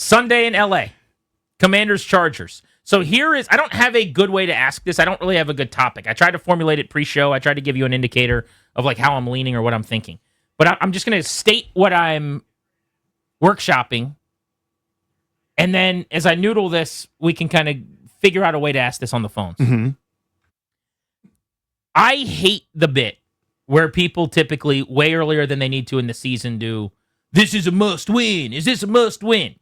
Sunday in LA, Commanders, Chargers. So I don't have a good way to ask this. I don't really have a good topic. I tried to formulate it pre-show. I tried to give you an indicator of like how I'm leaning or what I'm thinking. But I'm just going to state what I'm workshopping. And then as I noodle this, we can kind of figure out a way to ask this on the phones. Mm-hmm. I hate the bit where people typically way earlier than they need to in the season do, this is a must win. Is this a must win?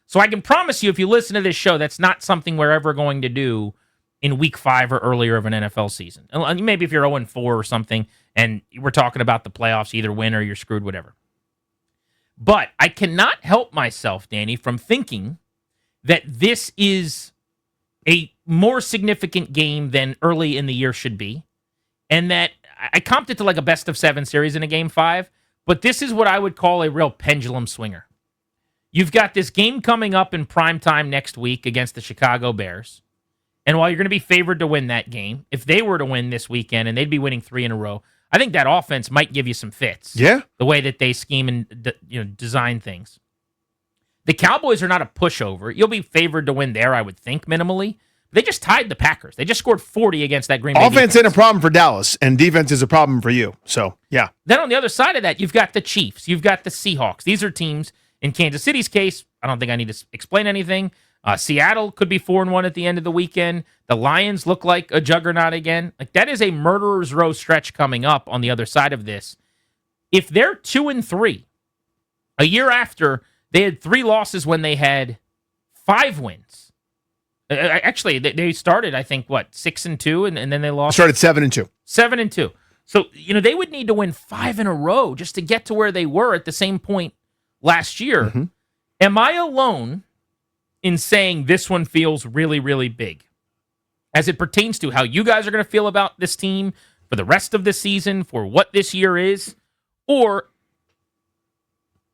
So I can promise you, if you listen to this show, that's not something we're ever going to do in week 5 or earlier of an NFL season. Maybe if you're 0-4 or something, and we're talking about the playoffs, either win or you're screwed, whatever. But I cannot help myself, Danny, from thinking that this is a more significant game than early in the year should be, and that I comped it to like a best-of-7 series in a Game 5, but this is what I would call a real pendulum swinger. You've got this game coming up in prime time next week against the Chicago Bears. And while you're going to be favored to win that game, if they were to win this weekend and they'd be winning 3 in a row, I think that offense might give you some fits. Yeah. The way that they scheme and design things. The Cowboys are not a pushover. You'll be favored to win there, I would think, minimally. They just tied the Packers. They just scored 40 against that Green Bay Offense defense. ain't a problem for Dallas, and defense is a problem for you. So, yeah. Then on the other side of that, you've got the Chiefs. You've got the Seahawks. These are teams. In Kansas City's case, I don't think I need to explain anything. Seattle could be 4-1 at the end of the weekend. The Lions look like a juggernaut again. Like that is a murderer's row stretch coming up on the other side of this. If they're 2-3, a year after they had 3 losses when they had 5 wins. Actually, they started, I think, 6-2, and then they lost. Started 7-2. 7-2. So they would need to win 5 in a row just to get to where they were at the same point last year. Mm-hmm. Am I alone in saying this one feels really, really big as it pertains to how you guys are going to feel about this team for the rest of the season, for what this year is? Or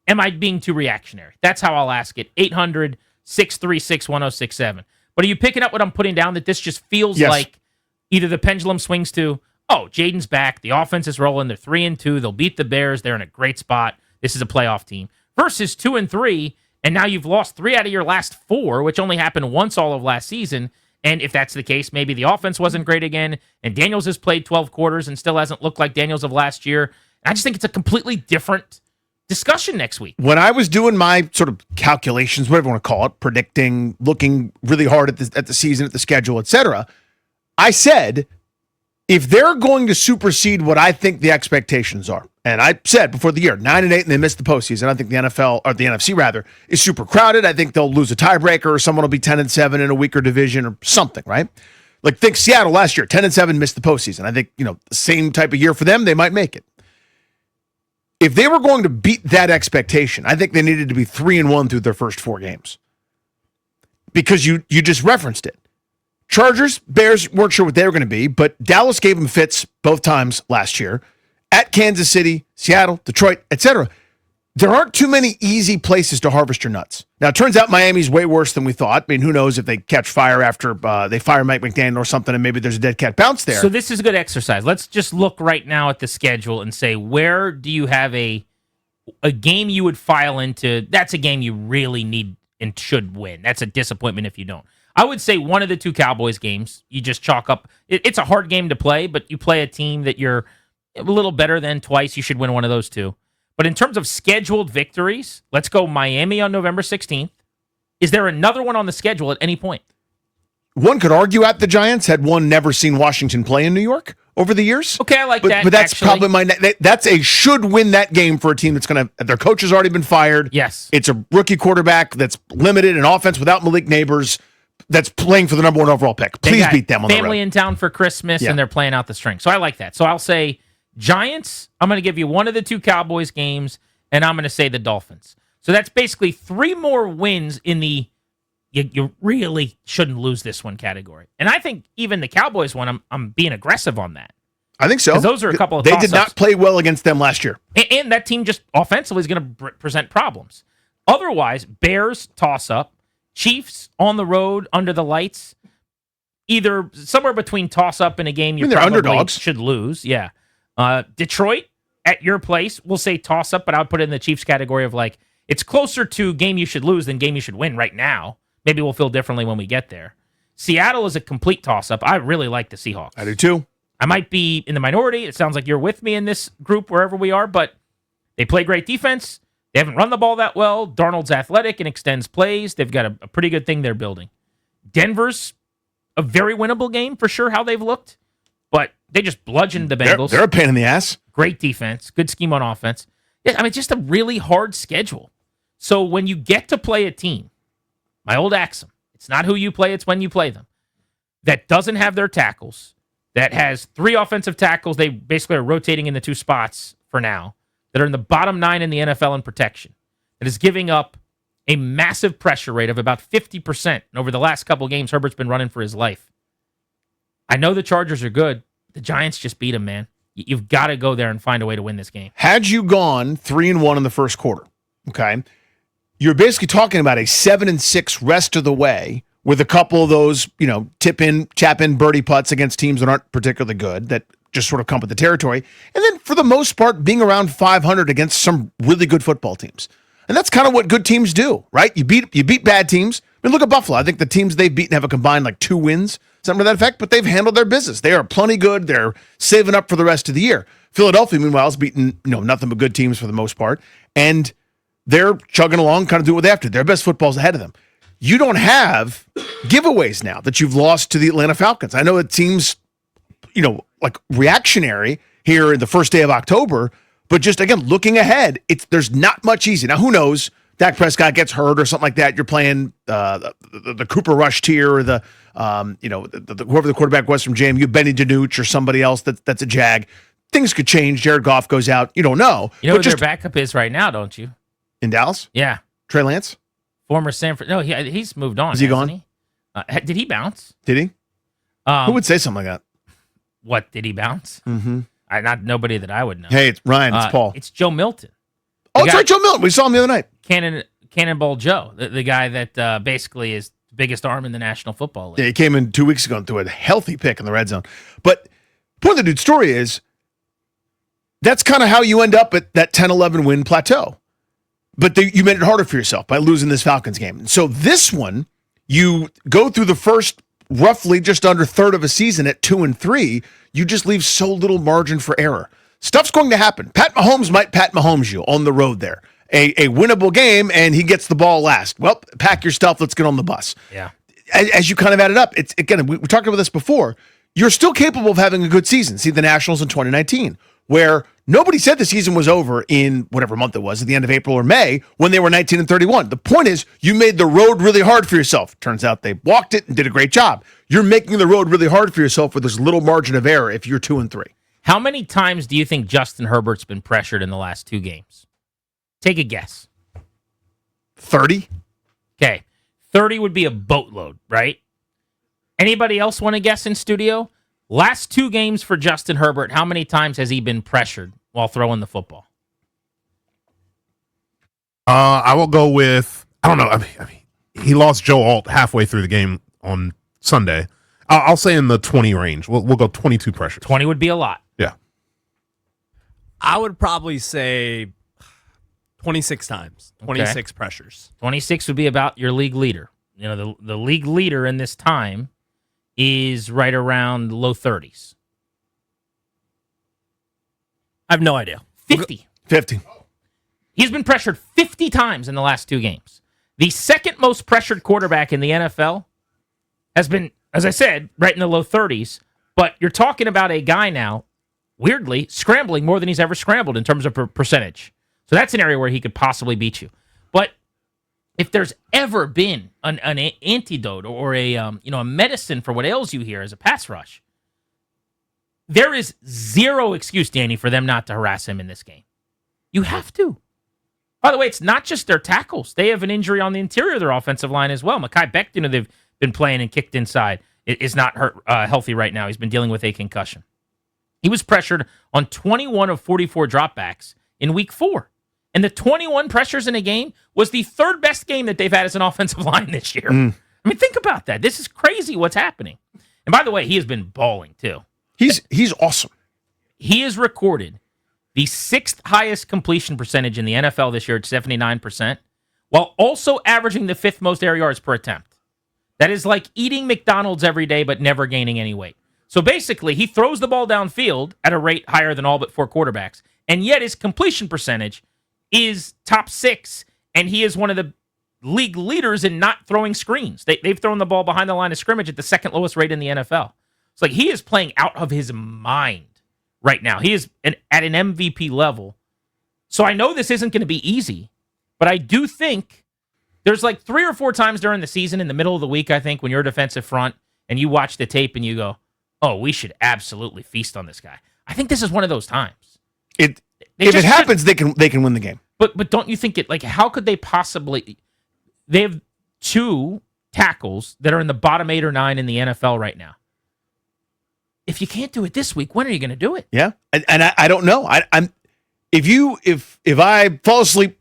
am I being too reactionary? That's how I'll ask it. 800-636-1067. But are you picking up what I'm putting down, that this just feels like either the pendulum swings to, oh, Jaden's back, the offense is rolling, they're 3-2, they'll beat the Bears, they're in a great spot, this is a playoff team, versus 2-3, and now you've lost 3 out of your last 4, which only happened once all of last season. And if that's the case, maybe the offense wasn't great again, and Daniels has played 12 quarters and still hasn't looked like Daniels of last year. I just think it's a completely different discussion next week. When I was doing my sort of calculations, whatever you want to call it, predicting, looking really hard at the season, at the schedule, etc., I said, if they're going to supersede what I think the expectations are, and I said before the year, 9-8, and they missed the postseason, I think the NFL, or the NFC rather, is super crowded. I think they'll lose a tiebreaker, or someone will be 10-7 in a weaker division or something, right? Like, think Seattle last year, 10-7, missed the postseason. I think, the same type of year for them, they might make it. If they were going to beat that expectation, I think they needed to be 3-1 through their first 4 games. Because you just referenced it. Chargers, Bears weren't sure what they were going to be, but Dallas gave them fits both times last year. At Kansas City, Seattle, Detroit, etc. There aren't too many easy places to harvest your nuts. Now, it turns out Miami's way worse than we thought. I mean, who knows if they catch fire after they fire Mike McDaniel or something, and maybe there's a dead cat bounce there. So this is a good exercise. Let's just look right now at the schedule and say, where do you have a game you would file into? That's a game you really need and should win. That's a disappointment if you don't. I would say one of the 2 Cowboys games, you just chalk up. It's a hard game to play, but you play a team that you're a little better than twice. You should win one of those 2. But in terms of scheduled victories, let's go Miami on November 16th. Is there another one on the schedule at any point? One could argue at the Giants, had one never seen Washington play in New York over the years. Okay, I like that. But that's probably that's a should win that game for a team that's going to, their coach has already been fired. Yes. It's a rookie quarterback that's limited in offense without Malik Neighbors, that's playing for the number 1 overall pick. Please beat them on the road. Family in town for Christmas, and they're playing out the string. So I like that. So I'll say Giants, I'm going to give you one of the 2 Cowboys games, and I'm going to say the Dolphins. So that's basically 3 more wins in the you really shouldn't lose this one category. And I think even the Cowboys one, I'm being aggressive on that. I think so. Because those are a couple of They did not play well against them last year. And that team just offensively is going to present problems. Otherwise, Bears toss-up, Chiefs on the road under the lights, either somewhere between toss-up and a game you probably underdogs. Should lose. Yeah. Detroit at your place, we'll say toss-up, but I would put it in the Chiefs category of like, It's closer to game you should lose than game you should win right now. Maybe we'll feel differently when we get there. Seattle is a complete toss-up. I really like the Seahawks. I do too. I might be in the minority. It sounds like you're with me in this group wherever we are, but they play great defense. They haven't run the ball that well. Darnold's athletic and extends plays. They've got a pretty good thing they're building. Denver's a very winnable game for sure, how they've looked, but they just bludgeoned the Bengals. They're a pain in the ass. Great defense, good scheme on offense. Yeah, I mean, just a really hard schedule. So when you get to play a team, my old axiom, it's not who you play, it's when you play them, that doesn't have their tackles, that has 3 offensive tackles, they basically are rotating in the 2 spots for now, that are in the bottom 9 in the NFL in protection, that is giving up a massive pressure rate of about 50%. And over the last couple of games, Herbert's been running for his life. I know the Chargers are good. The Giants just beat them, man. You've got to go there and find a way to win this game. Had you gone 3-1 in the first quarter, okay, you're basically talking about a 7-6 rest of the way with a couple of those, tap in birdie putts against teams that aren't particularly good, that just sort of come with the territory. And then for the most part, being around 500 against some really good football teams. And that's kind of what good teams do, right? You beat bad teams. I mean, look at Buffalo. I think the teams they've beaten have a combined 2 wins, something to that effect, but they've handled their business. They are plenty good. They're saving up for the rest of the year. Philadelphia, meanwhile, has beaten nothing but good teams for the most part. And they're chugging along, kind of doing what they have to. Their best football's ahead of them. You don't have giveaways now that you've lost to the Atlanta Falcons. I know it seems, reactionary here in the first day of October, but just, again, looking ahead, there's not much easy. Now, who knows? Dak Prescott gets hurt or something like that. You're playing the Cooper Rush tier or whoever the quarterback was from JMU, Benny DiNucci or somebody else that's a Jag. Things could change. Jared Goff goes out. You don't know. You know who their backup is right now, don't you? In Dallas? Yeah. Trey Lance? Former Sanford. No, he's moved on. Is he gone? He? Did he bounce? Did he? Who would say something like that? What, did he bounce? Mm-hmm. Not nobody that I would know. Hey, it's Ryan. It's Paul. It's Joe Milton. It's right, Joe Milton. We saw him the other night. Cannonball Joe, the guy that basically is the biggest arm in the National Football League. Yeah, he came in 2 weeks ago and threw a healthy pick in the red zone. But the point of the dude's story is that's kind of how you end up at that 10-11 win plateau. But you made it harder for yourself by losing this Falcons game. So this one, you go through the first roughly just under third of a season at 2-3. You just leave so little margin for error. Stuff's going to happen. Pat Mahomes might Pat Mahomes you on the road there. A winnable game, and he gets the ball last. Well, pack your stuff. Let's get on the bus. Yeah. As you kind of add it up, it's again, we talked about this before. You're still capable of having a good season. See the Nationals in 2019, where nobody said the season was over in whatever month it was, at the end of April or May, when they were 19-31. The point is, you made the road really hard for yourself. Turns out they walked it and did a great job. You're making the road really hard for yourself with this little margin of error if you're 2-3. How many times do you think Justin Herbert's been pressured in the last 2 games? Take a guess. 30? Okay. 30 would be a boatload, right? Anybody else want to guess in studio? Last 2 games for Justin Herbert, how many times has he been pressured while throwing the football? I will go with, I don't know. I mean, he lost Joe Alt halfway through the game on Sunday. I'll say in the 20 range. We'll go 22 pressures. 20 would be a lot. Yeah. I would probably say 26 times. 26 pressures. 26 would be about your league leader. The league leader in this time is right around low 30s. I have no idea. 50. He's been pressured 50 times in the last 2 games. The second most pressured quarterback in the NFL has been, as I said, right in the low 30s. But you're talking about a guy now, weirdly, scrambling more than he's ever scrambled in terms of percentage. So that's an area where he could possibly beat you. But if there's ever been an antidote or a medicine for what ails you here as a pass rush, there is zero excuse, Danny, for them not to harass him in this game. You have to. By the way, it's not just their tackles. They have an injury on the interior of their offensive line as well. Mekhi Becton, they've been playing and kicked inside, is not healthy right now. He's been dealing with a concussion. He was pressured on 21 of 44 dropbacks in week 4. And the 21 pressures in a game was the 3rd best game that they've had as an offensive line this year. I mean, think about that. This is crazy what's happening. And by the way, he has been balling too. He's awesome. He has recorded the 6th highest completion percentage in the NFL this year at 79%, while also averaging the 5th most air yards per attempt. That is like eating McDonald's every day but never gaining any weight. So basically, he throws the ball downfield at a rate higher than all but 4 quarterbacks, and yet his completion percentage is top 6, and he is one of the league leaders in not throwing screens. They've thrown the ball behind the line of scrimmage at the 2nd lowest rate in the NFL. It's like he is playing out of his mind right now. He is at an MVP level. So I know this isn't going to be easy, but I do think there's like 3 or 4 times during the season in the middle of the week, I think, when you're a defensive front and you watch the tape and you go, oh, we should absolutely feast on this guy. I think this is one of those times. If it happens, they can win the game. But don't you think it, like, how could they possibly, they have 2 tackles that are in the bottom 8 or 9 in the NFL right now. If you can't do it this week, when are you going to do it? Yeah, and I don't know. If I fall asleep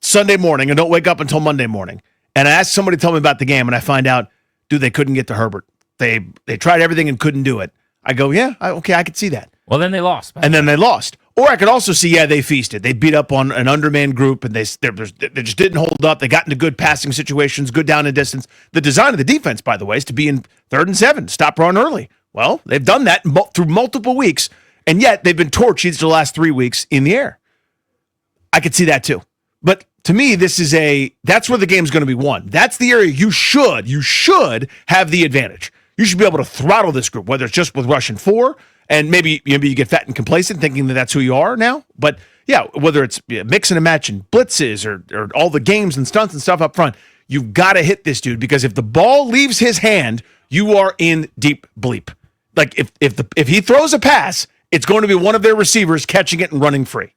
Sunday morning and don't wake up until Monday morning, and I ask somebody to tell me about the game, and I find out, dude, they couldn't get to Herbert. They tried everything and couldn't do it. I go, yeah, okay, I could see that. Well, then they lost. And then they lost. Or I could also see, yeah, they feasted. They beat up on an undermanned group, and they just didn't hold up. They got into good passing situations, good down and distance. The design of the defense, by the way, is to be in 3rd and 7, stop run early. Well, they've done that through multiple weeks, and yet they've been torched each of the last 3 weeks in the air. I could see that too. But to me, that's where the game's going to be won. That's the area you should have the advantage. You should be able to throttle this group, whether it's just with rushing 4, and maybe you get fat and complacent thinking that that's who you are now. But yeah, whether it's mixing and matching blitzes or all the games and stunts and stuff up front, you've got to hit this dude, because if the ball leaves his hand, you are in deep bleep. Like if he throws a pass, it's going to be one of their receivers catching it and running free.